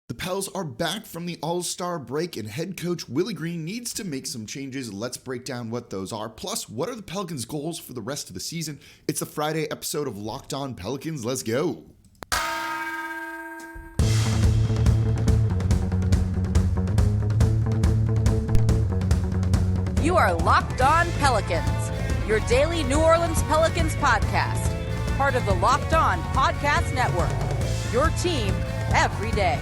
The Pels are back from the All-Star break and head coach Willie Green needs to make some changes. Let's break down what those are. Plus, what are the Pelicans' goals for the rest of the season? It's the Friday episode of Locked On Pelicans. Let's go. You are Locked On Pelicans, your daily New Orleans Pelicans podcast. Part of the Locked On Podcast Network, your team every day.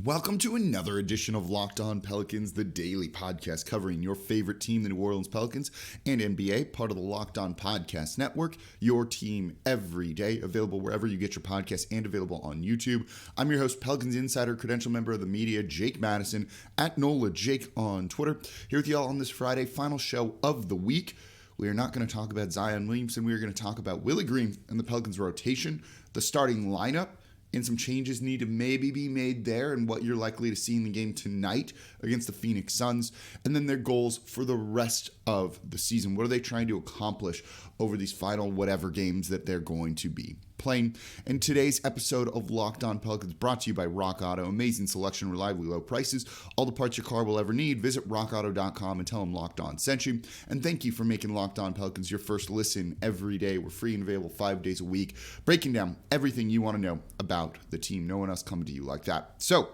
Welcome to another edition of Locked On Pelicans, the daily podcast covering your favorite team, the New Orleans Pelicans, and NBA, part of the Locked On Podcast Network, your team every day, available wherever you get your podcasts and available on YouTube. I'm your host, Pelicans Insider, credential member of the media, Jake Madison, at NOLA Jake on Twitter. Here with y'all on this Friday, final show of the week. We are not going to talk about Zion Williamson. We are going to talk about Willie Green and the Pelicans' rotation, the starting lineup, and some changes need to maybe be made there and what you're likely to see in the game tonight against the Phoenix Suns, and then their goals for the rest of the season. What are they trying to accomplish over these final whatever games that they're going to be playing? And today's episode of Locked On Pelicans brought to you by Rock Auto. Amazing selection, reliably low prices, all the parts your car will ever need. Visit rockauto.com and tell them Locked On sent you. And thank you for making Locked On Pelicans your first listen every day. We're free and available 5 days a week, breaking down everything you want to know about the team. No one else coming to you like that. So,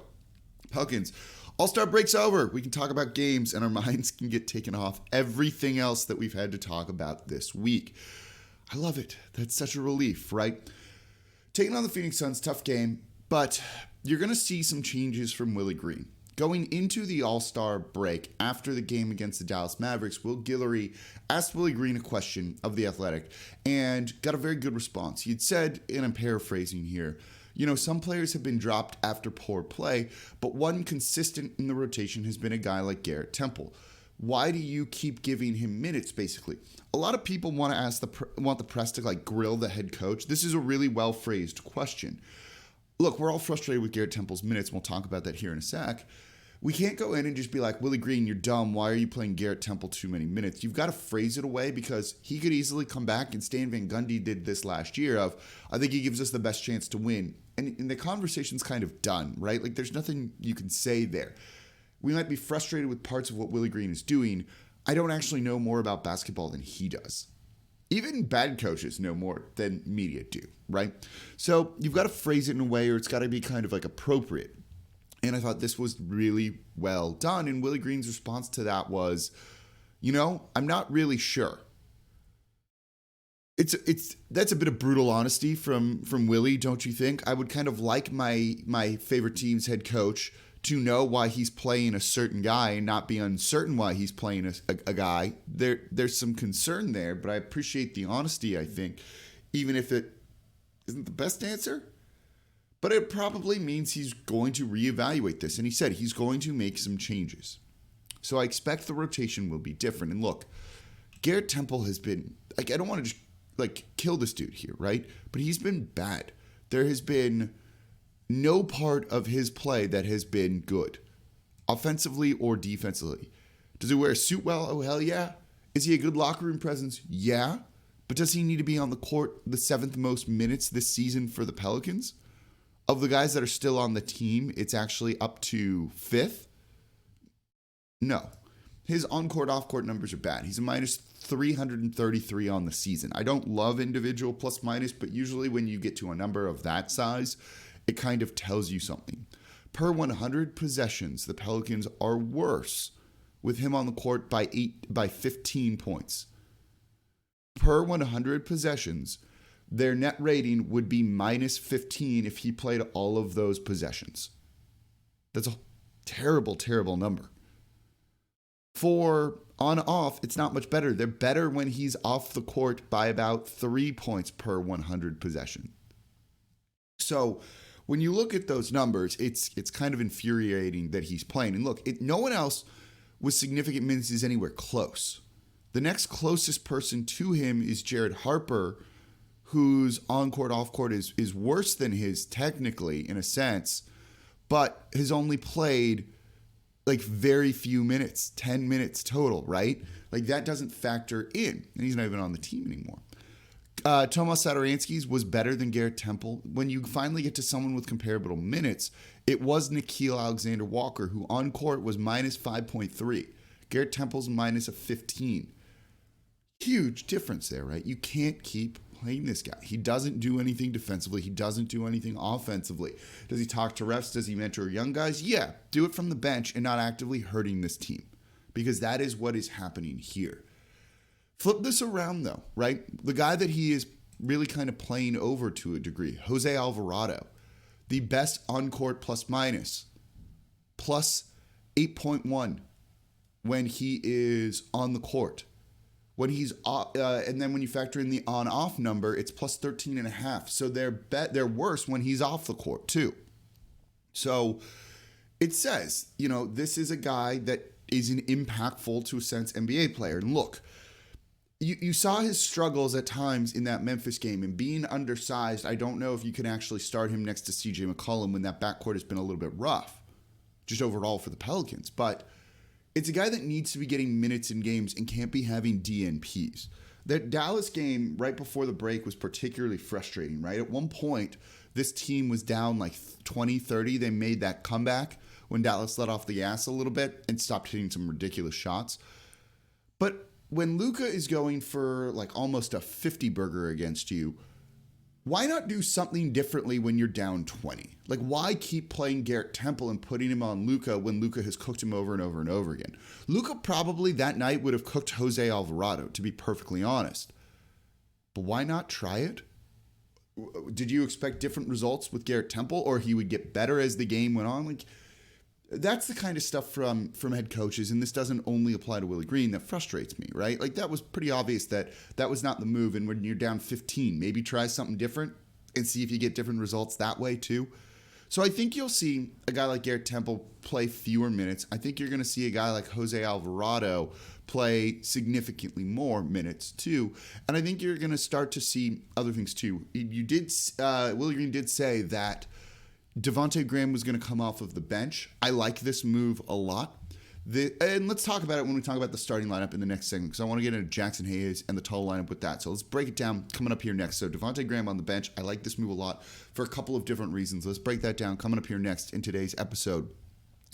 Pelicans, All-Star break's over. We can talk about games and our minds can get taken off everything else that we've had to talk about this week. I love it. That's such a relief, right? Taking on the Phoenix Suns, tough game, but you're going to see some changes from Willie Green. Going into the All-Star break after the game against the Dallas Mavericks, Will Guillory asked Willie Green a question of The Athletic and got a very good response. He had said, and I'm paraphrasing here, you know, some players have been dropped after poor play, but one consistent in the rotation has been a guy like Garrett Temple. Why do you keep giving him minutes, basically? A lot of people want the press to like grill the head coach. This is a really well-phrased question. Look, we're all frustrated with Garrett Temple's minutes, and we'll talk about that here in a sec. We can't go in and just be like, Willie Green, you're dumb. Why are you playing Garrett Temple too many minutes? You've got to phrase it away because he could easily come back, and Stan Van Gundy did this last year of, I think he gives us the best chance to win. And the conversation's kind of done, right? Like there's nothing you can say there. We might be frustrated with parts of what Willie Green is doing. I don't actually know more about basketball than he does. Even bad coaches know more than media do, right? So you've got to phrase it in a way or it's got to be kind of like appropriate. And I thought this was really well done. And Willie Green's response to that was, you know, I'm not really sure. That's a bit of brutal honesty from Willie, don't you think? I would kind of like my favorite team's head coach to know why he's playing a certain guy and not be uncertain why he's playing a guy. There's some concern there, but I appreciate the honesty, I think, even if it isn't the best answer. But it probably means he's going to reevaluate this. And he said he's going to make some changes. So I expect the rotation will be different. And look, Garrett Temple has been, like, I don't want to just, like, kill this dude here, right? But he's been bad. There has been no part of his play that has been good, offensively or defensively. Does he wear a suit well? Oh, hell yeah. Is he a good locker room presence? Yeah. But does he need to be on the court the 7th most minutes this season for the Pelicans? Of the guys that are still on the team, it's actually up to 5th? No. His on-court, off-court numbers are bad. He's a minus 333 on the season. I don't love individual plus-minus, but usually when you get to a number of that size, it kind of tells you something. Per 100 possessions, the Pelicans are worse with him on the court by 15 points. Per 100 possessions, their net rating would be minus 15 if he played all of those possessions. That's a terrible, terrible number. For on-off, it's not much better. They're better when he's off the court by about 3 points per 100 possession. So when you look at those numbers, it's kind of infuriating that he's playing. And look, no one else with significant minutes is anywhere close. The next closest person to him is Jared Harper, whose on-court, off-court is worse than his technically, in a sense, but has only played like very few minutes, 10 minutes total, right? Like that doesn't factor in, and he's not even on the team anymore. Tomas Satoransky's was better than Garrett Temple. When you finally get to someone with comparable minutes, it was Nickeil Alexander-Walker, who on court was minus 5.3. Garrett Temple's minus a 15. Huge difference there, right? You can't keep playing this guy. He doesn't do anything defensively. He doesn't do anything offensively. Does he talk to refs? Does he mentor young guys? Yeah, do it from the bench and not actively hurting this team, because that is what is happening here. Flip this around, though, right? The guy that he is really kind of playing over to a degree, Jose Alvarado, the best on-court plus minus, plus 8.1 when he is on the court. When he's and then when you factor in the on-off number, it's plus 13.5. So they're worse when he's off the court too. So it says, this is a guy that is an impactful, to a sense, NBA player. And look, you saw his struggles at times in that Memphis game, and being undersized, I don't know if you can actually start him next to CJ McCollum when that backcourt has been a little bit rough, just overall for the Pelicans. But it's a guy that needs to be getting minutes in games and can't be having DNPs. That Dallas game right before the break was particularly frustrating, right? At one point, this team was down like 20-30. They made that comeback when Dallas let off the gas a little bit and stopped hitting some ridiculous shots. But when Luka is going for like almost a 50 burger against you, why not do something differently when you're down 20? Like, why keep playing Garrett Temple and putting him on Luka when Luka has cooked him over and over and over again? Luka probably that night would have cooked Jose Alvarado, to be perfectly honest. But why not try it? Did you expect different results with Garrett Temple, or he would get better as the game went on? Like, that's the kind of stuff from head coaches, and this doesn't only apply to Willie Green, that frustrates me, right? Like, that was pretty obvious that was not the move, and when you're down 15, maybe try something different and see if you get different results that way too. So I think you'll see a guy like Garrett Temple play fewer minutes. I think you're going to see a guy like Jose Alvarado play significantly more minutes too, and I think you're going to start to see other things too. Willie Green did say that Devonte Graham was going to come off of the bench. I like this move a lot. And let's talk about it when we talk about the starting lineup in the next segment, because I want to get into Jackson Hayes and the total lineup with that. So let's break it down coming up here next. So Devonte Graham on the bench. I like this move a lot for a couple of different reasons. Let's break that down coming up here next in today's episode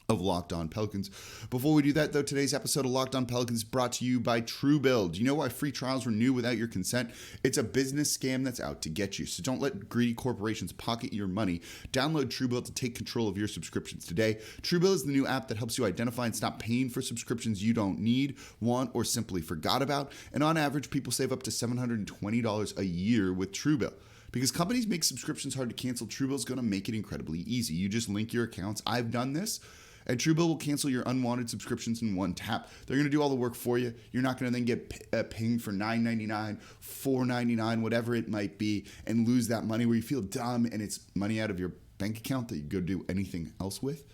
of Locked On Pelicans. Before we do that, though, today's episode of Locked On Pelicans is brought to you by TrueBill. Do you know why free trials renew without your consent? It's a business scam that's out to get you. So don't let greedy corporations pocket your money. Download TrueBill to take control of your subscriptions today. TrueBill is the new app that helps you identify and stop paying for subscriptions you don't need, want, or simply forgot about. And on average, people save up to $720 a year with TrueBill. Because companies make subscriptions hard to cancel, TrueBill is going to make it incredibly easy. You just link your accounts. I've done this. And TrueBill will cancel your unwanted subscriptions in one tap. They're going to do all the work for you. You're not going to then get pinged for $9.99, $4.99, whatever it might be, and lose that money where you feel dumb and it's money out of your bank account that you go do anything else with.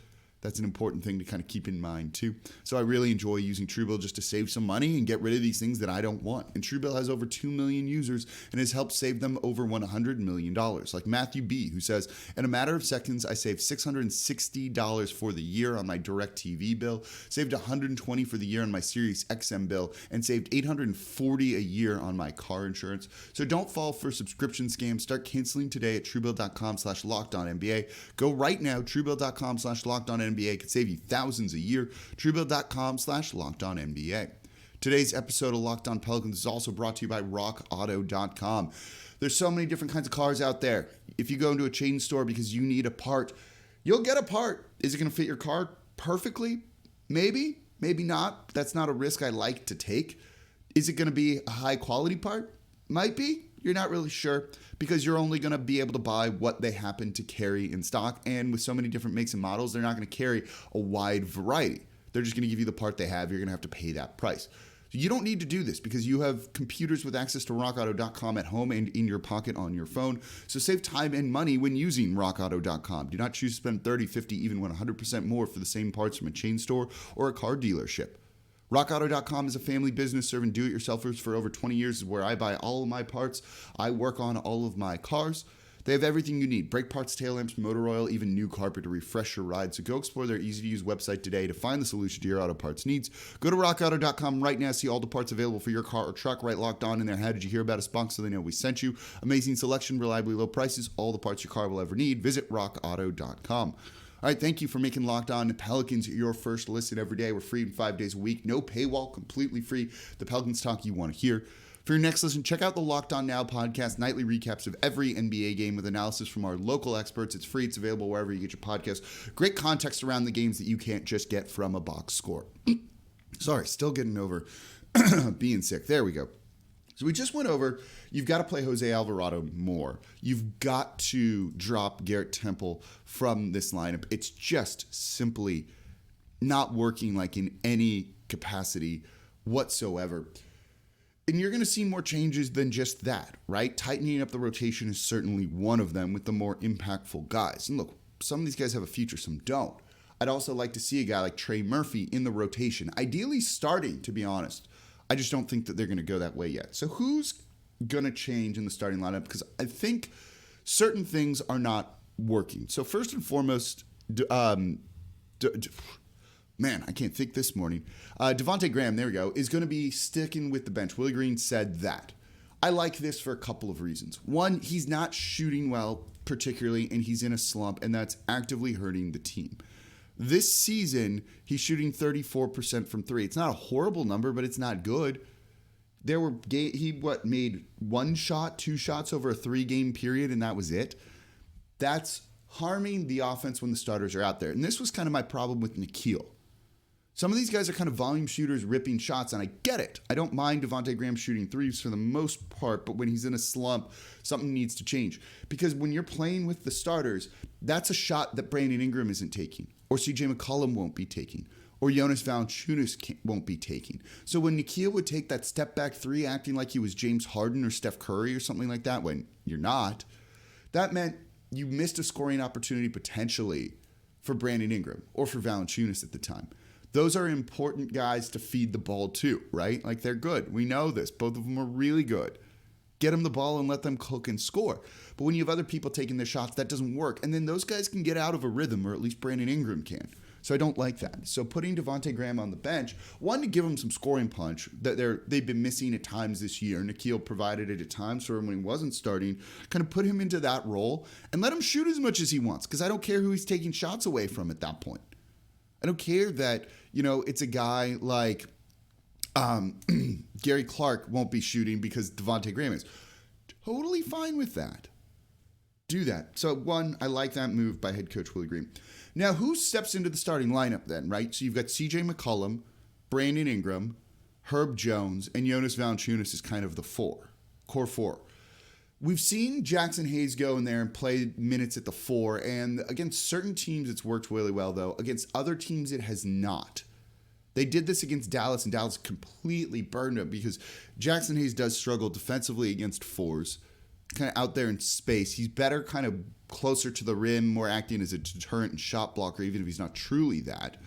That's an important thing to kind of keep in mind too. So I really enjoy using TrueBill just to save some money and get rid of these things that I don't want. And TrueBill has over 2 million users and has helped save them over $100 million. Like Matthew B., who says, in a matter of seconds, I saved $660 for the year on my DirecTV bill, saved $120 for the year on my Sirius XM bill, and saved $840 a year on my car insurance. So don't fall for subscription scams. Start canceling today at TrueBill.com/LockedOnNBA. Go right now, TrueBill.com/LockedOnNBA. Could save you thousands a year. TrueBill.com/LockedOnNBA. Today's episode of Locked On Pelicans is also brought to you by RockAuto.com. There's so many different kinds of cars out there. If you go into a chain store because you need a part, you'll get a part. Is it going to fit your car perfectly? Maybe, maybe not. That's not a risk I like to take. Is it going to be a high quality part? Might be. You're not really sure because you're only going to be able to buy what they happen to carry in stock. And with so many different makes and models, they're not going to carry a wide variety. They're just going to give you the part they have. You're going to have to pay that price. So you don't need to do this because you have computers with access to rockauto.com at home and in your pocket on your phone. So save time and money when using rockauto.com. Do not choose to spend 30, 50, even 100% more for the same parts from a chain store or a car dealership. RockAuto.com is a family business serving do-it-yourselfers for over 20 years, is where I buy all of my parts. I work on all of my cars. They have everything you need: brake parts, tail lamps, motor oil, even new carpet to refresh your ride. So go explore their easy-to-use website today to find the solution to your auto parts needs. Go to rockauto.com right now, see all the parts available for your car or truck. Right Locked On in there. How did you hear about us? Box so they know we sent you. Amazing selection, reliably low prices, all the parts your car will ever need. Visit rockauto.com. All right, thank you for making Locked On Pelicans your first listen every day. We're free 5 days a week. No paywall, completely free. The Pelicans talk you want to hear. For your next listen, check out the Locked On Now podcast, nightly recaps of every NBA game with analysis from our local experts. It's free. It's available wherever you get your podcasts. Great context around the games that you can't just get from a box score. Sorry, still getting over being sick. There we go. So we just went over, you've got to play Jose Alvarado more. You've got to drop Garrett Temple from this lineup. It's just simply not working like in any capacity whatsoever. And you're going to see more changes than just that, right? Tightening up the rotation is certainly one of them with the more impactful guys. And look, some of these guys have a future, some don't. I'd also like to see a guy like Trey Murphy in the rotation, ideally starting, to be honest. I just don't think that they're going to go that way yet. So who's going to change in the starting lineup? Because I think certain things are not working. So first and foremost, man, I can't think this morning. Devonte Graham, there we go, is going to be sticking with the bench. Willie Green said that. I like this for a couple of reasons. One, he's not shooting well, particularly, and he's in a slump, and that's actively hurting the team. This season, he's shooting 34% from three. It's not a horrible number, but it's not good. He made one shot, two shots over a 3-game period, and that was it. That's harming the offense when the starters are out there. And this was kind of my problem with Nikhil. Some of these guys are kind of volume shooters ripping shots, and I get it. I don't mind Devonte Graham shooting threes for the most part, but when he's in a slump, something needs to change. Because when you're playing with the starters, that's a shot that Brandon Ingram isn't taking, or CJ McCollum won't be taking, or Jonas Valanciunas won't be taking. So when Nikhil would take that step-back three acting like he was James Harden or Steph Curry or something like that, when you're not, that meant you missed a scoring opportunity potentially for Brandon Ingram or for Valanciunas at the time. Those are important guys to feed the ball to, right? Like, they're good. We know this. Both of them are really good. Get them the ball and let them cook and score. But when you have other people taking their shots, that doesn't work. And then those guys can get out of a rhythm, or at least Brandon Ingram can. So I don't like that. So putting Devonte Graham on the bench, one, to give him some scoring punch that they've been missing at times this year. Nikhil provided it at times for him when he wasn't starting. Kind of put him into that role and let him shoot as much as he wants, because I don't care who he's taking shots away from at that point. I don't care that, it's a guy like Gary Clark won't be shooting because Devonte Graham is. Totally fine with that. Do that. So, one, I like that move by head coach Willie Green. Now, who steps into the starting lineup then, right? So you've got CJ McCollum, Brandon Ingram, Herb Jones, and Jonas Valanciunas is kind of the core four. We've seen Jackson Hayes go in there and play minutes at the 4, and against certain teams it's worked really well, though. Against other teams it has not. They did this against Dallas, and Dallas completely burned him because Jackson Hayes does struggle defensively against 4s, kind of out there in space. He's better kind of closer to the rim, more acting as a deterrent and shot blocker, even if he's not truly that.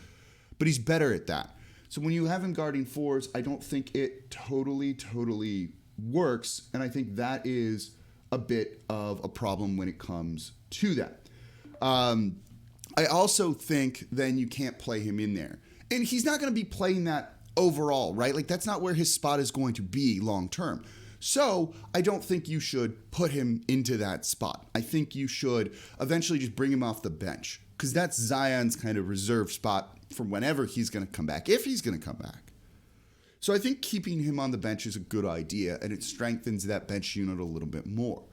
But he's better at that. So when you have him guarding 4s, I don't think it totally works, and I think that is a bit of a problem when it comes to that. I also think then you can't play him in there. And he's not going to be playing that overall, right? Like, that's not where his spot is going to be long term. So I don't think you should put him into that spot. I think you should eventually just bring him off the bench, because that's Zion's kind of reserve spot for whenever he's going to come back, if he's going to come back. So I think keeping him on the bench is a good idea, and it strengthens that bench unit a little bit more.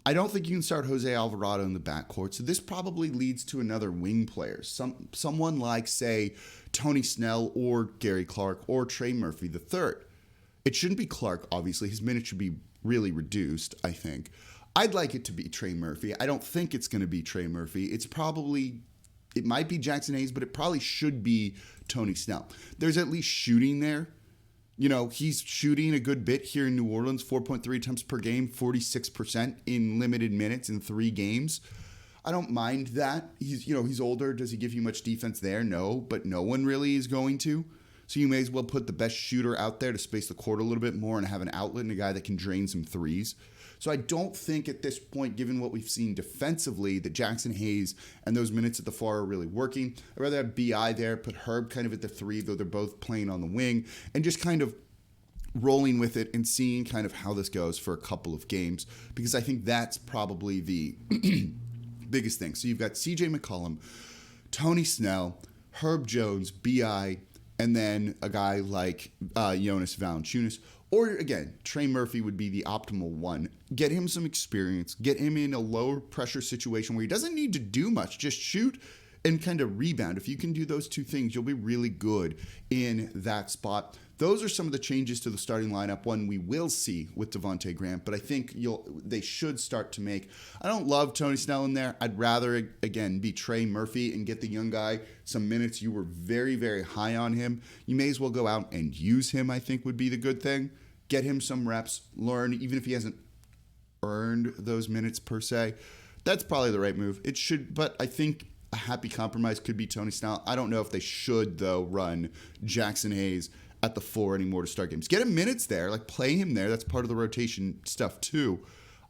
I don't think you can start Jose Alvarado in the backcourt, so this probably leads to another wing player. Someone like, say, Tony Snell or Gary Clark or Trey Murphy III. It shouldn't be Clark, obviously. His minutes should be really reduced, I think. I'd like it to be Trey Murphy. I don't think it's going to be Trey Murphy. It might be Jackson Hayes, but it probably should be Tony Snell. There's at least shooting there. He's shooting a good bit here in New Orleans, 4.3 attempts per game, 46% in limited minutes in 3 games. I don't mind that. He's older. Does he give you much defense there? No, but no one really is going to. So you may as well put the best shooter out there to space the court a little bit more and have an outlet and a guy that can drain some threes. So I don't think at this point, given what we've seen defensively, that Jackson Hayes and those minutes at the 4 are really working. I'd rather have BI there, put Herb kind of at the 3, though they're both playing on the wing, and just kind of rolling with it and seeing kind of how this goes for a couple of games, because I think that's probably the biggest thing. So you've got CJ McCollum, Tony Snell, Herb Jones, BI, and then a guy like Jonas Valanciunas. Or again, Trey Murphy would be the optimal one. Get him some experience, get him in a lower pressure situation where he doesn't need to do much, just shoot and kind of rebound. If you can do those two things, you'll be really good in that spot. Those are some of the changes to the starting lineup. One we will see with Devonte Graham, but I think they should start to make. I don't love Tony Snell in there. I'd rather, again, be Trey Murphy and get the young guy some minutes. You were very, very high on him. You may as well go out and use him, I think would be the good thing. Get him some reps, learn, even if he hasn't earned those minutes per se. That's probably the right move. It should, but I think a happy compromise could be Tony Snell. I don't know if they should, though, run Jackson Hayes at the 4 anymore to start games. Get him minutes there, like play him there. That's part of the rotation stuff too.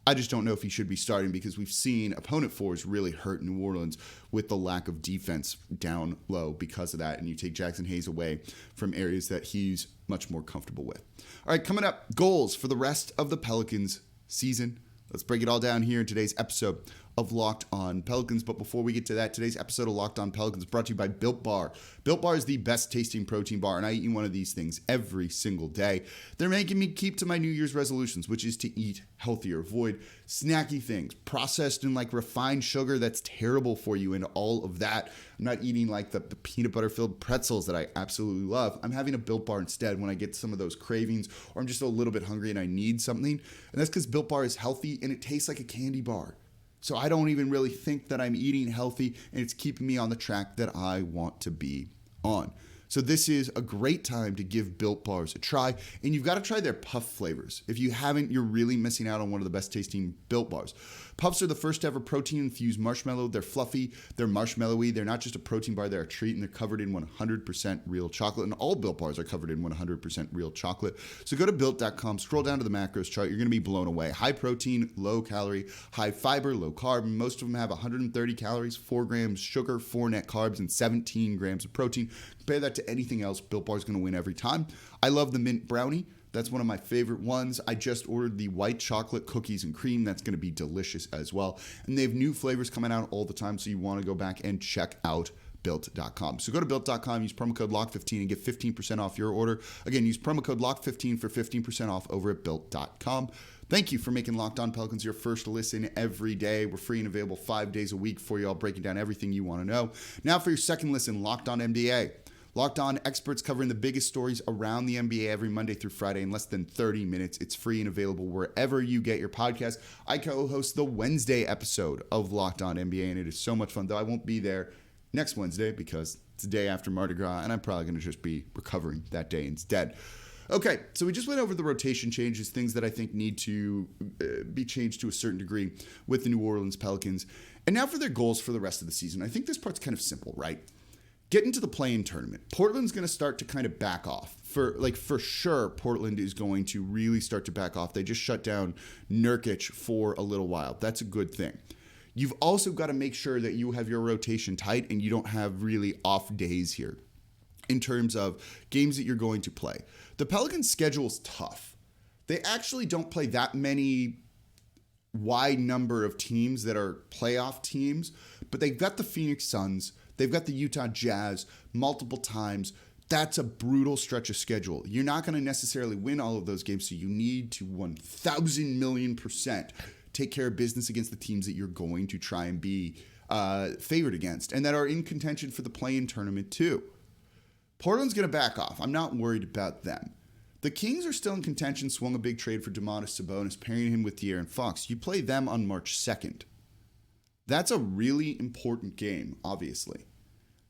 I just don't know if he should be starting because we've seen opponent 4s really hurt New Orleans with the lack of defense down low because of that. And you take Jackson Hayes away from areas that he's much more comfortable with. All right, coming up, goals for the rest of the Pelicans season. Let's break it all down here in today's episode of Locked On Pelicans. But before we get to that, today's episode of Locked On Pelicans is brought to you by Built Bar. Built Bar is the best tasting protein bar, and I eat one of these things every single day. They're making me keep to my New Year's resolutions, which is to eat healthier, avoid snacky things, processed and like refined sugar that's terrible for you, and all of that. I'm not eating like the peanut butter filled pretzels that I absolutely love. I'm having a Built Bar instead when I get some of those cravings, or I'm just a little bit hungry and I need something. And that's because Built Bar is healthy and it tastes like a candy bar. So I don't even really think that I'm eating healthy, and it's keeping me on the track that I want to be on. So this is a great time to give Built Bars a try, and you've got to try their Puff flavors. If you haven't, you're really missing out on one of the best tasting Built Bars. Puffs are the first ever protein-infused marshmallow. They're fluffy, they're marshmallowy, they're not just a protein bar, they're a treat, and they're covered in 100% real chocolate, and all Built Bars are covered in 100% real chocolate. So go to Built.com, scroll down to the macros chart, you're going to be blown away. High protein, low calorie, high fiber, low carb. Most of them have 130 calories, 4 grams sugar, 4 net carbs, and 17 grams of protein. Compare that to anything else, Built Bar is going to win every time. I love the mint brownie. That's one of my favorite ones. I just ordered the white chocolate cookies and cream. That's going to be delicious as well. And they have new flavors coming out all the time, so you want to go back and check out Built.com. So go to Built.com, use promo code LOCK15 and get 15% off your order. Again, use promo code LOCK15 for 15% off over at Built.com. Thank you for making Locked On Pelicans your first listen every day. We're free and available 5 days a week for you all, breaking down everything you want to know. Now for your second listen, Locked On NBA. Locked On experts covering the biggest stories around the NBA every Monday through Friday in less than 30 minutes. It's free and available wherever you get your podcast. I co-host the Wednesday episode of Locked On NBA, and it is so much fun, though I won't be there next Wednesday because it's the day after Mardi Gras, and I'm probably going to just be recovering that day instead. Okay, so we just went over the rotation changes, things that I think need to be changed to a certain degree with the New Orleans Pelicans. And now for their goals for the rest of the season. I think this part's kind of simple, right? Get into the play-in tournament. Portland's going to start to kind of back off. For sure, Portland is going to really start to back off. They just shut down Nurkic for a little while. That's a good thing. You've also got to make sure that you have your rotation tight and you don't have really off days here in terms of games that you're going to play. The Pelicans' schedule is tough. They actually don't play that many wide number of teams that are playoff teams, but they've got the Phoenix Suns, they've got the Utah Jazz multiple times. That's a brutal stretch of schedule. You're not going to necessarily win all of those games, so you need to 1,000,000,000% take care of business against the teams that you're going to try and be favored against and that are in contention for the play-in tournament too. Portland's going to back off. I'm not worried about them. The Kings are still in contention, swung a big trade for Domantas Sabonis, pairing him with De'Aaron Fox. You play them on March 2nd. That's a really important game, obviously.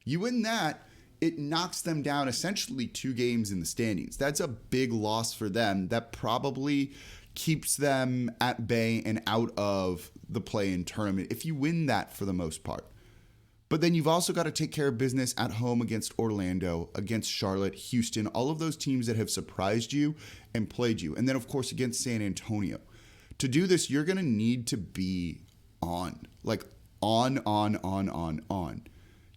You win that, it knocks them down essentially 2 games in the standings. That's a big loss for them. That probably keeps them at bay and out of the play-in tournament if you win that for the most part. But then you've also got to take care of business at home against Orlando, against Charlotte, Houston, all of those teams that have surprised you and played you. And then, of course, against San Antonio. To do this, you're going to need to be on. Like on.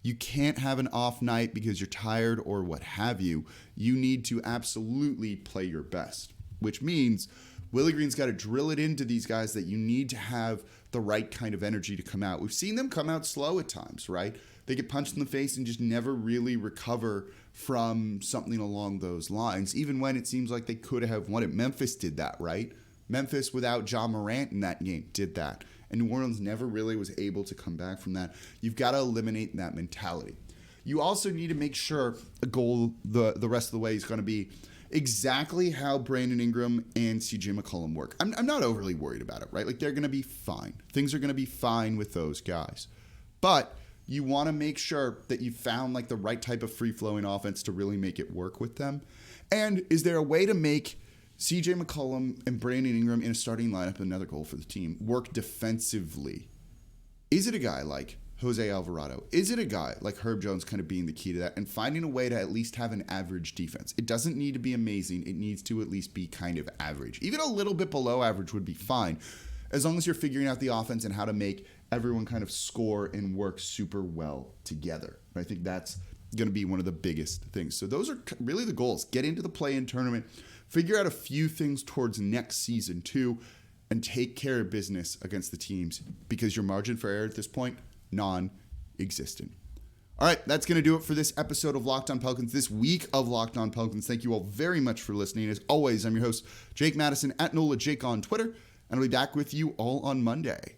You can't have an off night because you're tired or what have you. You need to absolutely play your best, which means Willie Green's got to drill it into these guys that you need to have the right kind of energy to come out. We've seen them come out slow at times, right? They get punched in the face and just never really recover from something along those lines, even when it seems like they could have won it. Memphis did that, right? Memphis, without Ja Morant in that game, did that. And New Orleans never really was able to come back from that. You've got to eliminate that mentality. You also need to make sure a goal the rest of the way is going to be exactly how Brandon Ingram and CJ McCollum work. I'm not overly worried about it, right? Like, they're going to be fine. Things are going to be fine with those guys. But you want to make sure that you found like the right type of free-flowing offense to really make it work with them. And is there a way to make CJ McCollum and Brandon Ingram in a starting lineup, another goal for the team, work defensively? Is it a guy like Jose Alvarado? Is it a guy like Herb Jones kind of being the key to that and finding a way to at least have an average defense? It doesn't need to be amazing. It needs to at least be kind of average. Even a little bit below average would be fine, as long as you're figuring out the offense and how to make everyone kind of score and work super well together. I think that's going to be one of the biggest things. So those are really the goals. Get into the play-in tournament, figure out a few things towards next season too, and take care of business against the teams, because your margin for error at this point, non-existent. All right, that's going to do it for this episode of Locked On Pelicans, this week of Locked On Pelicans. Thank you all very much for listening. As always, I'm your host, Jake Madison, at NOLA Jake on Twitter, and I'll be back with you all on Monday.